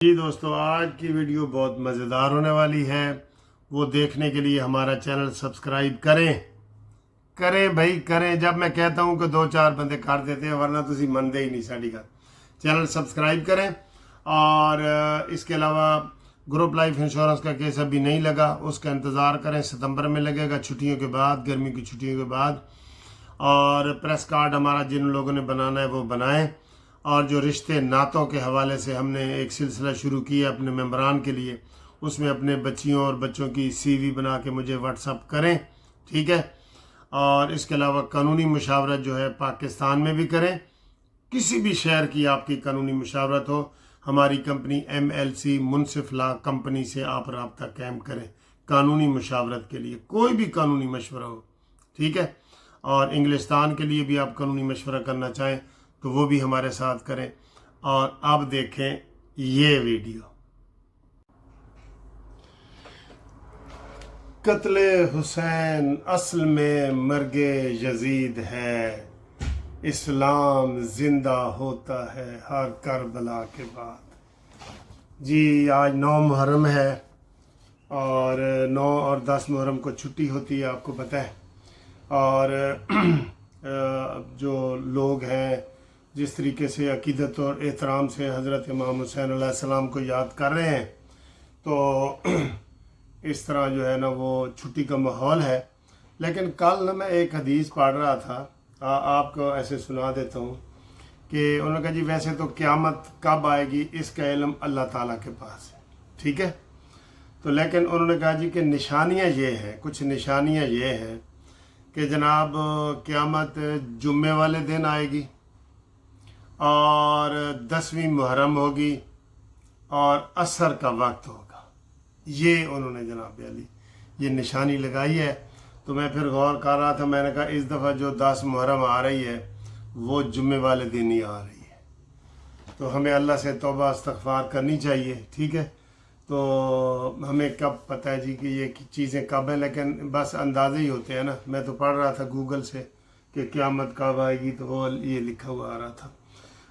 جی دوستو، آج کی ویڈیو بہت مزیدار ہونے والی ہے۔ وہ دیکھنے کے لیے ہمارا چینل سبسکرائب کریں بھائی کریں۔ جب میں کہتا ہوں کہ 2-4 بندے کر دیتے ہیں، ورنہ تسی مندے ہی نہیں ساڑی گل۔ چینل سبسکرائب کریں، اور اس کے علاوہ گروپ لائف انشورنس کا کیس ابھی نہیں لگا، اس کا انتظار کریں، ستمبر میں لگے گا، چھٹیوں کے بعد، گرمی کی چھٹیوں کے بعد۔ اور پریس کارڈ ہمارا جن لوگوں نے بنانا ہے وہ بنائیں۔ اور جو رشتے ناتوں کے حوالے سے ہم نے ایک سلسلہ شروع کیا اپنے ممبران کے لیے، اس میں اپنے بچیوں اور بچوں کی سی وی بنا کے مجھے واٹس اپ کریں، ٹھیک ہے۔ اور اس کے علاوہ قانونی مشاورت جو ہے پاکستان میں بھی کریں۔ کسی بھی شہر کی آپ کی قانونی مشاورت ہو، ہماری کمپنی MLC منصف لا کمپنی سے آپ رابطہ قائم کریں قانونی مشاورت کے لیے، کوئی بھی قانونی مشورہ ہو، ٹھیک ہے۔ اور انگلستان کے لیے بھی آپ قانونی مشورہ کرنا چاہیں تو وہ بھی ہمارے ساتھ کریں۔ اور اب دیکھیں یہ ویڈیو۔ قتل حسین اصل میں مرگ یزید ہے، اسلام زندہ ہوتا ہے ہر کربلا کے بعد۔ جی آج 9 محرم ہے، اور 9 اور 10 محرم کو چھٹی ہوتی ہے، آپ کو پتہ ہے۔ اور جو لوگ ہیں جس طریقے سے عقیدت اور احترام سے حضرت امام حسین علیہ السلام کو یاد کر رہے ہیں، تو اس طرح جو ہے نا وہ چھٹی کا ماحول ہے۔ لیکن کل میں ایک حدیث پڑھ رہا تھا، آپ کو ایسے سنا دیتا ہوں کہ انہوں نے کہا جی ویسے تو قیامت کب آئے گی اس کا علم اللہ تعالیٰ کے پاس ہے، ٹھیک ہے۔ تو لیکن انہوں نے کہا جی کہ نشانیاں یہ ہیں، کچھ نشانیاں یہ ہیں کہ جناب قیامت جمعے والے دن آئے گی، اور 10ویں محرم ہوگی، اور عصر کا وقت ہوگا۔ یہ انہوں نے جناب علی یہ نشانی لگائی ہے۔ تو میں پھر غور کر رہا تھا، میں نے کہا اس دفعہ جو 10 محرم آ رہی ہے وہ جمعے والے دن ہی آ رہی ہے، تو ہمیں اللہ سے توبہ استغفار کرنی چاہیے، ٹھیک ہے۔ تو ہمیں کب پتہ ہے جی کہ یہ چیزیں کب ہیں، لیکن بس اندازے ہی ہوتے ہیں نا۔ میں تو پڑھ رہا تھا گوگل سے کہ قیامت کب آئے گی، تو وہ یہ لکھا ہوا آ رہا تھا۔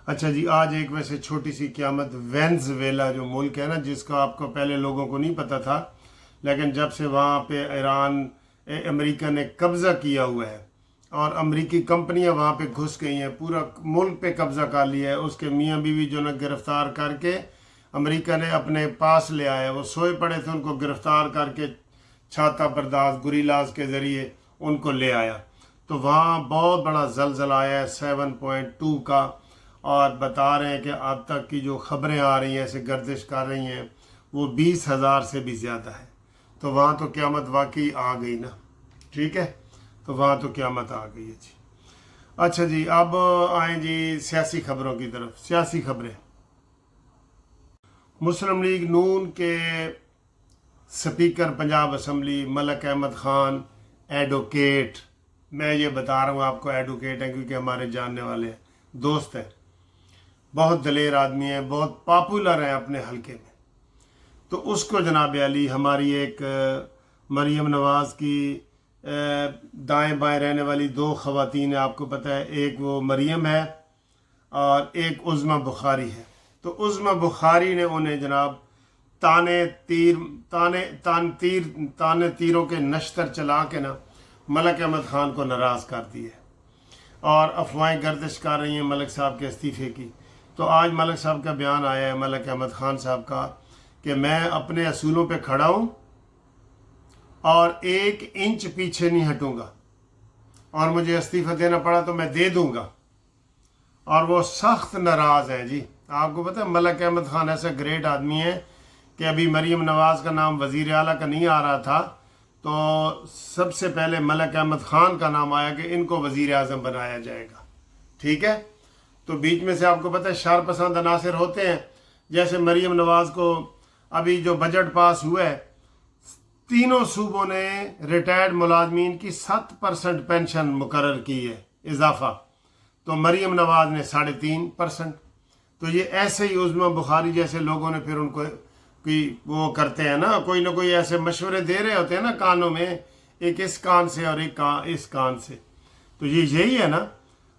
اچھا جی، آج ایک ویسے چھوٹی سی قیامت، وینزویلا جو ملک ہے نا، جس کا آپ کو پہلے لوگوں کو نہیں پتہ تھا، لیکن جب سے وہاں پہ امریکہ نے قبضہ کیا ہوا ہے اور امریکی کمپنیاں وہاں پہ گھس گئی ہیں، پورا ملک پہ قبضہ کر لیا ہے، اس کے میاں بیوی جو نا گرفتار کر کے امریکہ نے اپنے پاس لے آیا۔ وہ سوئے پڑے تھے، ان کو گرفتار کر کے چھاتا پرداز گوریلاز کے ذریعے ان کو لے آیا۔ تو وہاں بہت بڑا زلزلہ آیا ہے 7.2 کا، اور بتا رہے ہیں کہ اب تک کی جو خبریں آ رہی ہیں ایسے گردش کر رہی ہیں وہ 20,000 سے بھی زیادہ ہے۔ تو وہاں تو قیامت واقعی آ گئی نا، ٹھیک ہے۔ تو وہاں تو قیامت آ گئی ہے جی۔ اچھا جی، اب آئیں جی سیاسی خبروں کی طرف۔ سیاسی خبریں، مسلم لیگ نون کے speaker Punjab assembly Malik Ahmad Khan advocate, میں یہ بتا رہا ہوں آپ کو ایڈوکیٹ ہیں کیونکہ ہمارے جاننے والے ہیں، دوست ہیں، بہت دلیر آدمی ہیں، بہت پاپولر ہیں اپنے حلقے میں۔ تو اس کو جناب علی ہماری ایک مریم نواز کی دائیں بائیں رہنے والی 2 خواتین ہیں، آپ کو پتہ ہے، ایک وہ مریم ہے اور ایک عظمیٰ بخاری ہے۔ تو عظمیٰ بخاری نے انہیں جناب تانے تیروں کے نشتر چلا کے نا ملک احمد خان کو ناراض کر دیا ہے، اور افواہیں گردش کر رہی ہیں ملک صاحب کے استعفے کی۔ تو آج ملک صاحب کا بیان آیا ہے، ملک احمد خان صاحب کا، کہ میں اپنے اصولوں پہ کھڑا ہوں اور 1 انچ پیچھے نہیں ہٹوں گا، اور مجھے استعفیٰ دینا پڑا تو میں دے دوں گا۔ اور وہ سخت ناراض ہیں جی۔ آپ کو پتہ ہے ملک احمد خان ایسا گریٹ آدمی ہے کہ ابھی مریم نواز کا نام وزیر اعلیٰ کا نہیں آ رہا تھا، تو سب سے پہلے ملک احمد خان کا نام آیا کہ ان کو وزیر اعظم بنایا جائے گا، ٹھیک ہے۔ تو بیچ میں سے آپ کو پتہ ہے شار پسند عناصر ہوتے ہیں، جیسے مریم نواز کو ابھی جو بجٹ پاس ہوا ہے، 3 صوبوں نے ریٹائرڈ ملازمین کی 7% پینشن مقرر کی ہے اضافہ، تو مریم نواز نے 3.5%۔ تو یہ ایسے ہی عظمیٰ بخاری جیسے لوگوں نے پھر ان کو وہ کرتے ہیں نا، کوئی نہ کوئی ایسے مشورے دے رہے ہوتے ہیں نا کانوں میں، ایک اس کان سے اور ایک اس کان سے۔ تو یہی ہے نا،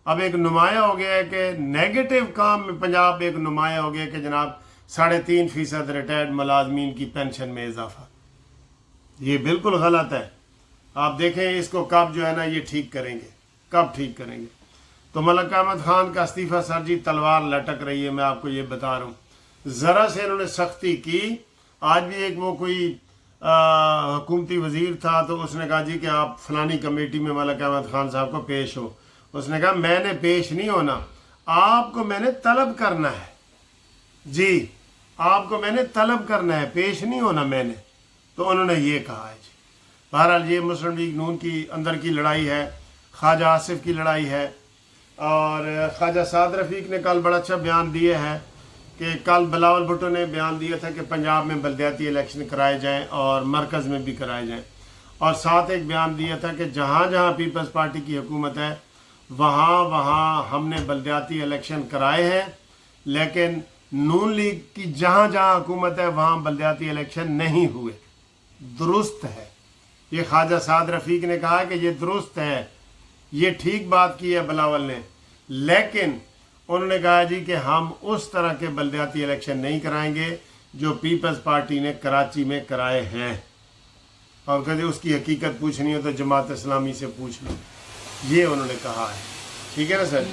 اب ایک نمایاں ہو گیا ہے کہ نیگیٹو کام میں پنجاب ایک نمایاں ہو گیا کہ جناب 3.5% ریٹائرڈ ملازمین کی پینشن میں اضافہ. یہ بالکل غلط ہے. آپ دیکھیں اس کو کب جو ہے نا یہ ٹھیک کریں گے, کب ٹھیک کریں گے. تو ملک احمد خان کا استعفیٰ سر جی تلوار لٹک رہی ہے, میں آپ کو یہ بتا رہا ہوں. ذرا سے انہوں نے سختی کی. آج بھی ایک وہ کوئی حکومتی وزیر تھا تو اس نے کہا جی کہ آپ فلانی کمیٹی میں ملک احمد خان صاحب کو پیش ہو. اس نے کہا میں نے پیش نہیں ہونا, آپ کو میں نے طلب کرنا ہے. جی آپ کو میں نے طلب کرنا ہے, پیش نہیں ہونا میں نے. تو انہوں نے یہ کہا ہے جی. بہرحال یہ مسلم لیگ نون کی اندر کی لڑائی ہے, خواجہ آصف کی لڑائی ہے. اور خواجہ سعد رفیق نے کل بڑا اچھا بیان دیا ہے کہ کل بلاول بھٹو نے بیان دیا تھا کہ پنجاب میں بلدیاتی الیکشن کرائے جائیں اور مرکز میں بھی کرائے جائیں. اور ساتھ ایک بیان دیا تھا کہ جہاں جہاں پیپلز پارٹی کی حکومت ہے وہاں ہم نے بلدیاتی الیکشن کرائے ہیں, لیکن نون لیگ کی جہاں جہاں حکومت ہے وہاں بلدیاتی الیکشن نہیں ہوئے. درست ہے, یہ خواجہ سعد رفیق نے کہا کہ یہ درست ہے, یہ ٹھیک بات کی ہے بلاول نے. لیکن انہوں نے کہا جی کہ ہم اس طرح کے بلدیاتی الیکشن نہیں کرائیں گے جو پیپلز پارٹی نے کراچی میں کرائے ہیں. اور کہتے اس کی حقیقت پوچھنی ہو تو جماعت اسلامی سے پوچھ لو, یہ انہوں نے کہا ہے. ٹھیک ہے نا سر.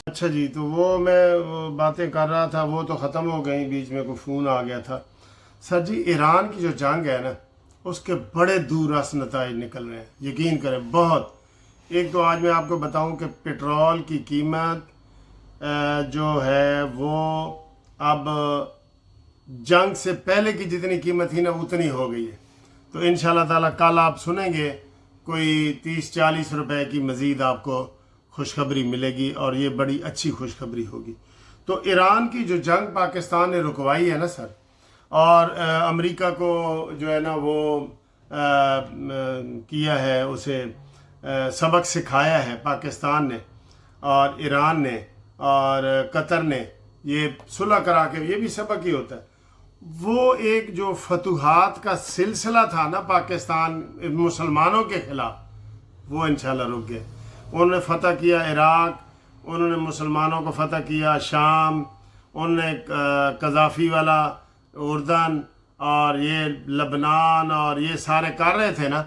اچھا جی, تو وہ میں باتیں کر رہا تھا وہ تو ختم ہو گئی, بیچ میں کوئی فون آ گیا تھا. سر جی ایران کی جو جنگ ہے نا اس کے بڑے دور رس نتائج نکل رہے ہیں, یقین کریں بہت. ایک تو آج میں آپ کو بتاؤں کہ پیٹرول کی قیمت جو ہے وہ اب جنگ سے پہلے کی جتنی قیمت تھی نا اتنی ہو گئی ہے. تو انشاءاللہ تعالیٰ کل آپ سنیں گے کوئی 30-40 روپے کی مزید آپ کو خوشخبری ملے گی, اور یہ بڑی اچھی خوشخبری ہوگی. تو ایران کی جو جنگ پاکستان نے رکوائی ہے نا سر, اور امریکہ کو جو ہے نا وہ کیا ہے, اسے سبق سکھایا ہے پاکستان نے اور ایران نے اور قطر نے, یہ صلح کرا کے, یہ بھی سبق ہی ہوتا ہے. وہ ایک جو فتوحات کا سلسلہ تھا نا پاکستان مسلمانوں کے خلاف, وہ انشاءاللہ رک گئے. انہوں نے فتح کیا عراق, انہوں نے مسلمانوں کو فتح کیا شام, انہوں نے قذافی والا اردن اور یہ لبنان اور یہ سارے کر رہے تھے نا,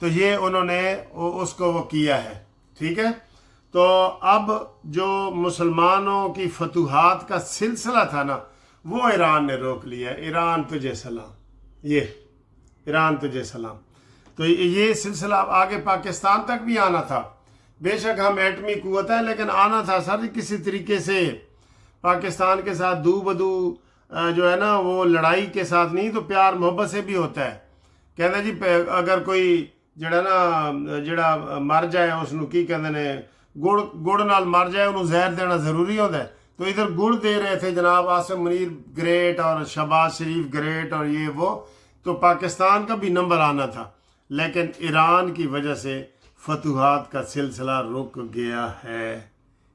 تو یہ انہوں نے اس کو وہ کیا ہے. ٹھیک ہے. تو اب جو مسلمانوں کی فتوحات کا سلسلہ تھا نا وہ ایران نے روک لیا. ایران تجھے سلام, یہ ایران تجھے سلام. تو یہ سلسلہ اب آگے پاکستان تک بھی آنا تھا. بے شک ہم ایٹمی قوت ہے لیکن آنا تھا سر کسی طریقے سے پاکستان کے ساتھ دو بدو جو ہے نا وہ لڑائی کے ساتھ نہیں, تو پیار محبت سے بھی ہوتا ہے. کہنا جی اگر کوئی جڑا مر جائے اس نو کی کہندے نے گڑ نال مر جائے انہوں زہر دینا ضروری ہوتا ہے. تو ادھر گڑ دے رہے تھے جناب عاصم منیر گریٹ اور شہباز شریف گریٹ اور یہ وہ, تو پاکستان کا بھی نمبر آنا تھا. لیکن ایران کی وجہ سے فتوحات کا سلسلہ رک گیا ہے.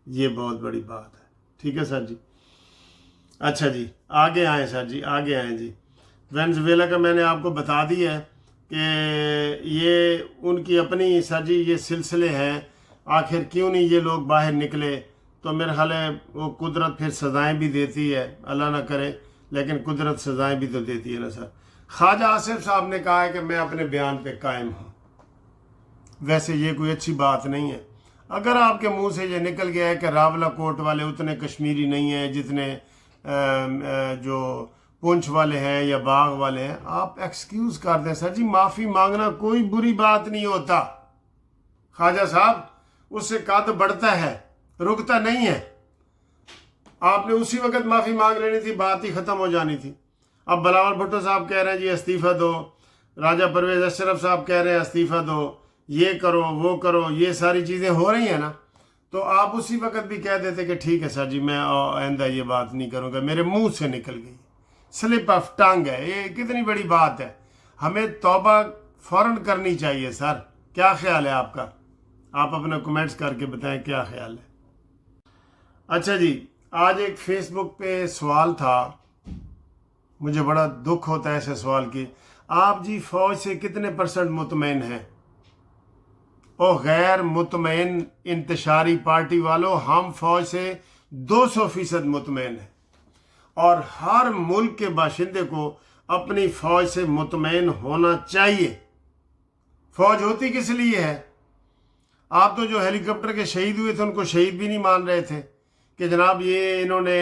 یہ بہت بڑی بات ہے. ٹھیک ہے سر جی. اچھا جی آگے آئیں سر جی, آگے آئیں جی. وینزویلا کا میں نے آپ کو بتا دیا ہے کہ یہ ان کی اپنی سر جی یہ سلسلے ہیں. آخر کیوں نہیں یہ لوگ باہر نکلے, تو میرے خیال ہے وہ قدرت پھر سزائیں بھی دیتی ہے, اللہ نہ کرے, لیکن قدرت سزائیں بھی تو دیتی ہے نا سر. خواجہ آصف صاحب نے کہا ہے کہ میں اپنے بیان پہ قائم ہوں. ویسے یہ کوئی اچھی بات نہیں ہے. اگر آپ کے منہ سے یہ نکل گیا ہے کہ راولہ کوٹ والے اتنے کشمیری نہیں ہیں جتنے جو پونچھ والے ہیں یا باغ والے ہیں, آپ ایکسکیوز کر دیں سر جی. معافی مانگنا کوئی بری بات نہیں ہوتا خواجہ صاحب, اس سے قد بڑھتا ہے رکتا نہیں ہے. آپ نے اسی وقت معافی مانگ لینی تھی, بات ہی ختم ہو جانی تھی. اب بلاول بھٹو صاحب کہہ رہے ہیں جی استعفیٰ دو, راجہ پرویز اشرف صاحب کہہ رہے ہیں استعفیٰ دو, یہ کرو وہ کرو, یہ ساری چیزیں ہو رہی ہیں نا, تو آپ اسی وقت بھی کہہ دیتے کہ ٹھیک ہے سر جی میں آئندہ یہ بات نہیں کروں گا, میرے منہ سے نکل گئی, سلپ آف ٹنگ ہے. یہ کتنی بڑی بات ہے, ہمیں توبہ فوراً کرنی چاہیے سر. کیا خیال ہے آپ کا؟ آپ اپنا کمنٹس کر کے بتائیں کیا خیال ہے. اچھا جی آج ایک فیس بک پہ سوال تھا, مجھے بڑا دکھ ہوتا ہے ایسے سوال کی. آپ جی فوج سے کتنے % مطمئن ہیں؟ او غیر مطمئن انتشاری پارٹی والوں، ہم فوج سے 200% مطمئن ہیں، اور ہر ملک کے باشندے کو اپنی فوج سے مطمئن ہونا چاہیے۔ فوج ہوتی کس لیے ہے؟ آپ تو جو ہیلی کاپٹر کے شہید ہوئے تھے ان کو شہید بھی نہیں مان رہے تھے کہ جناب یہ انہوں نے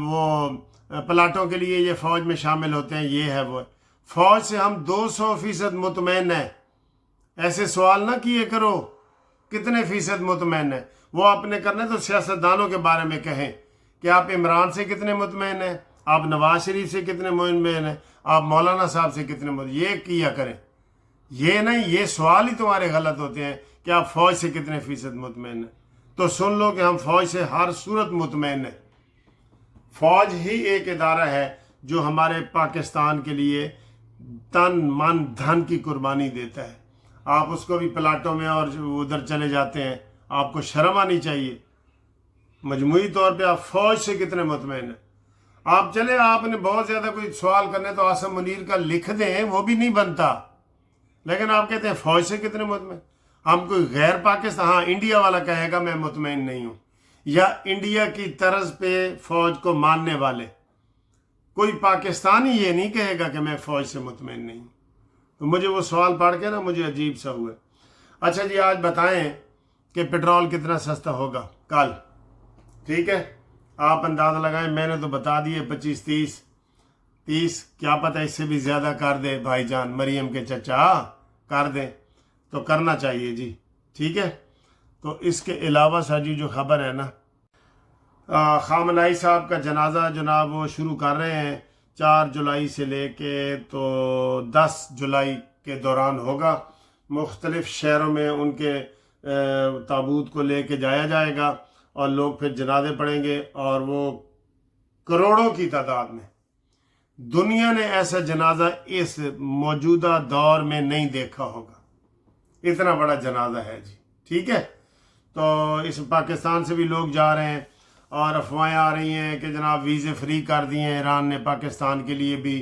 وہ پلاٹوں کے لیے یہ فوج میں شامل ہوتے ہیں، یہ ہے وہ۔ فوج سے ہم 200% مطمئن ہیں۔ ایسے سوال نہ کیے کرو کتنے فیصد مطمئن ہیں، وہ آپ نے کرنا تو سیاستدانوں کے بارے میں کہیں کہ آپ عمران سے کتنے مطمئن ہیں، آپ نواز شریف سے کتنے مطمئن ہیں، آپ مولانا صاحب سے کتنے مطمئن، یہ کیا کریں۔ یہ نہیں، یہ سوال ہی تمہارے غلط ہوتے ہیں کہ آپ فوج سے کتنے فیصد مطمئن ہیں۔ تو سن لو کہ ہم فوج سے ہر صورت مطمئن ہیں۔ فوج ہی ایک ادارہ ہے جو ہمارے پاکستان کے لیے تن من دھن کی قربانی دیتا ہے۔ آپ اس کو بھی پلاٹوں میں اور ادھر چلے جاتے ہیں، آپ کو شرم آنی چاہیے۔ مجموعی طور پہ آپ فوج سے کتنے مطمئن ہیں؟ آپ چلے، آپ نے بہت زیادہ کوئی سوال کرنے تو آصم منیر کا لکھ دیں، وہ بھی نہیں بنتا، لیکن آپ کہتے ہیں فوج سے کتنے مطمئن۔ ہم کوئی غیر پاکستان، ہاں انڈیا والا کہے گا میں مطمئن نہیں ہوں، یا انڈیا کی طرز پہ فوج کو ماننے والے، کوئی پاکستانی یہ نہیں کہے گا کہ میں فوج سے مطمئن نہیں ہوں۔ تو مجھے وہ سوال پڑھ کے نا مجھے عجیب سا ہوا۔ اچھا جی، آج بتائیں کہ پیٹرول کتنا سستا ہوگا کل، ٹھیک ہے؟ آپ اندازہ لگائیں، میں نے تو بتا دیے 25-30، کیا پتہ اس سے بھی زیادہ کر دے بھائی جان، مریم کے چچا کر دیں تو کرنا چاہیے جی، ٹھیک ہے؟ تو اس کے علاوہ ساجی جو خبر ہے نا، خامنائی صاحب کا جنازہ جناب وہ شروع کر رہے ہیں 4 جولائی سے لے کے تو 10 جولائی کے دوران ہوگا۔ مختلف شہروں میں ان کے تابوت کو لے کے جایا جائے گا اور لوگ پھر جنازے پڑھیں گے، اور وہ کروڑوں کی تعداد میں، دنیا نے ایسا جنازہ اس موجودہ دور میں نہیں دیکھا ہوگا، اتنا بڑا جنازہ ہے جی، ٹھیک ہے؟ تو اس پاکستان سے بھی لوگ جا رہے ہیں، اور افواہیں آ رہی ہیں کہ جناب ویزے فری کر دیے ہیں ایران نے پاکستان کے لیے بھی،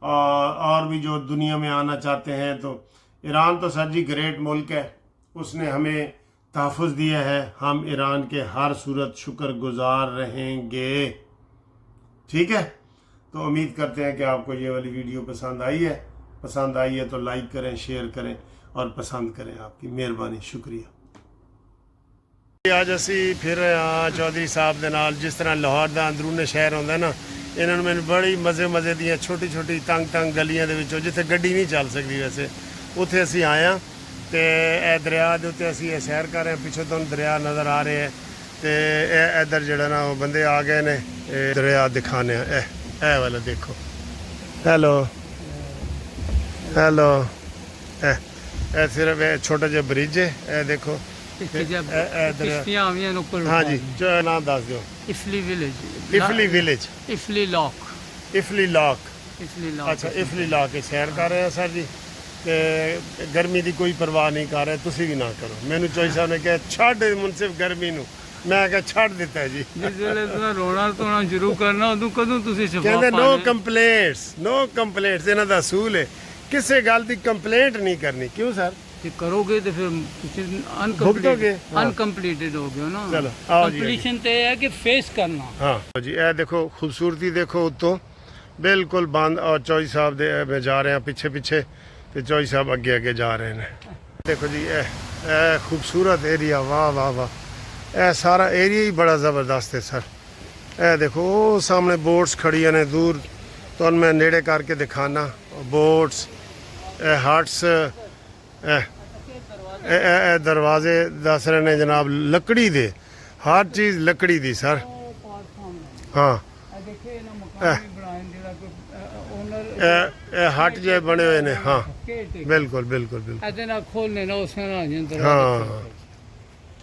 اور بھی جو دنیا میں آنا چاہتے ہیں۔ تو ایران تو سر جی گریٹ ملک ہے، اس نے ہمیں تحفظ دیا ہے، ہم ایران کے ہر صورت شکر گزار رہیں گے، ٹھیک ہے؟ تو امید کرتے ہیں کہ آپ کو یہ والی ویڈیو پسند آئی ہے تو لائک کریں، شیئر کریں اور پسند کریں، آپ کی مہربانی، شکریہ۔ ਅੱਜ ਅਸੀਂ ਫਿਰ ਚੌਧਰੀ ਸਾਹਿਬ ਦੇ ਨਾਲ, ਜਿਸ ਤਰ੍ਹਾਂ ਲਾਹੌਰ ਦਾ ਅੰਦਰੂਨੀ ਸ਼ਹਿਰ ਹੁੰਦਾ ਨਾ, ਇਹਨਾਂ ਨੂੰ ਮੈਨੂੰ ਬੜੀ ਮਜ਼ੇ ਦੀਆਂ ਛੋਟੀ ਤੰਗ ਗਲੀਆਂ ਦੇ ਵਿੱਚੋਂ, ਜਿੱਥੇ ਗੱਡੀ ਨਹੀਂ ਚੱਲ ਸਕਦੀ ਵੈਸੇ, ਉੱਥੇ ਅਸੀਂ ਆਏ ਹਾਂ ਤੇ ਇਹ ਦਰਿਆ ਦੇ ਉੱਤੇ ਅਸੀਂ ਇਹ ਸੈਰ ਕਰ ਰਹੇ ਹਾਂ। ਪਿੱਛੇ ਤੁਹਾਨੂੰ ਦਰਿਆ ਨਜ਼ਰ ਆ ਰਿਹਾ ਹੈ ਤੇ ਇਹ ਇੱਧਰ ਜਿਹੜਾ ਨਾ ਉਹ ਬੰਦੇ ਆ ਗਏ ਨੇ, ਇਹ ਦਰਿਆ ਦਿਖਾਣੇ ਆ। ਇਹ ਵਾਲਾ ਦੇਖੋ, ਹੈਲੋ ਇਹ ਸਿਰਫ ਇਹ ਛੋਟਾ ਜਿਹਾ ਬ੍ਰਿਜ ਹੈ, ਇਹ ਦੇਖੋ। ہاں جی، جو نام دس دو۔ افلی ولیج، افلی لاک، اچھا افلی لاک کے سیر کر رہے ہیں سر جی، گرمی دی کوئی پرواہ نہیں کر رہے، تسی بھی نہ کرو۔ مینوں چوئی صاحب نے کہا چھڈ منصف گرمی نو، میں کہا چھڈ دیتا ہے جی۔ جس ویلے تساں رونا تونا شروع کرنا ادوں کدوں تسی شفا کہندے نو کمپلینٹس، انہاں دا اصول ہے، کسے گل دی کمپلینٹ نہیں کرنی۔ کیوں سر؟ کہ کرو گے تو پھر انکمپلیٹڈ ہو گیا نا۔ چلو کمپلیشن تو یہ ہے کہ فیس کرنا۔ ہاں جی، اے دیکھو خوبصورتی دیکھو اتوں بالکل بند، اور چوئی صاحب دے میں جا رہے ہیں پیچھے تو چوئی صاحب اگے جا رہے ہیں۔ دیکھو جی اے خوبصورت ایریا، واہ واہ واہ، اے سارا ایریا ہی بڑا زبردست ہے سر۔ اے دیکھو سامنے بوٹس کھڑی ہیں دور، تو میں نیڑے کر کے دکھانا بوٹس، اے ہٹس، دروازے دس رہے نے جناب لکڑی دے، ہر چیز لکڑی دی سر۔ ہاں ہٹ جے بنے ہوئے نے، ہاں بالکل ہاں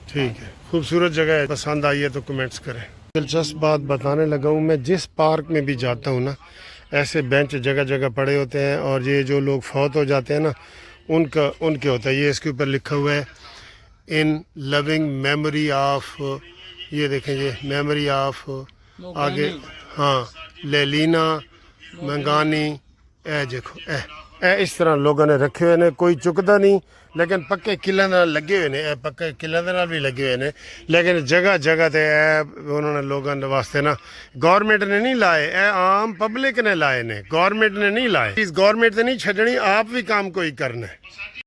ٹھیک ہے، خوبصورت جگہ ہے، پسند آئی ہے تو کمنٹس کریں۔ دلچسپ بات بتانے لگا ہوں، میں جس پارک میں بھی جاتا ہوں نا، ایسے بینچ جگہ پڑے ہوتے ہیں، اور یہ جو لوگ فوت ہو جاتے ہیں نا ان کے ہوتا ہے، یہ اس کے اوپر لکھا ہوا ہے ان لونگ میموری آف، یہ دیکھیں یہ میموری آف آگے، ہاں لیلینا منگانی، اے دیکھو اے ਇਹ ਇਸ ਤਰ੍ਹਾਂ ਲੋਕਾਂ ਨੇ ਰੱਖੇ ਹੋਏ ਨੇ, ਕੋਈ ਚੁੱਕਦਾ ਨਹੀਂ, ਲੇਕਿਨ ਪੱਕੇ ਕਿੱਲਿਆਂ ਦੇ ਨਾਲ ਲੱਗੇ ਹੋਏ ਨੇ, ਇਹ ਪੱਕੇ ਕਿੱਲਿਆਂ ਦੇ ਨਾਲ ਵੀ ਲੱਗੇ ਹੋਏ ਨੇ, ਲੇਕਿਨ ਜਗ੍ਹਾ ਜਗ੍ਹਾ ਤੇ ਇਹ ਉਹਨਾਂ ਨੇ ਲੋਕਾਂ ਦੇ ਵਾਸਤੇ ਨਾ, ਗਵਰਨਮੈਂਟ ਨੇ ਨਹੀਂ ਲਾਏ, ਇਹ ਆਮ ਪਬਲਿਕ ਨੇ ਲਾਏ ਨੇ, ਗਵਰਨਮੈਂਟ ਨੇ ਨਹੀਂ ਲਾਏ। ਇਸ ਗਵਰਨਮੈਂਟ ਤੇ ਨਹੀਂ ਛੱਡਣੀ, ਆਪ ਵੀ ਕੰਮ ਕੋਈ ਕਰਨਾ ਹੈ।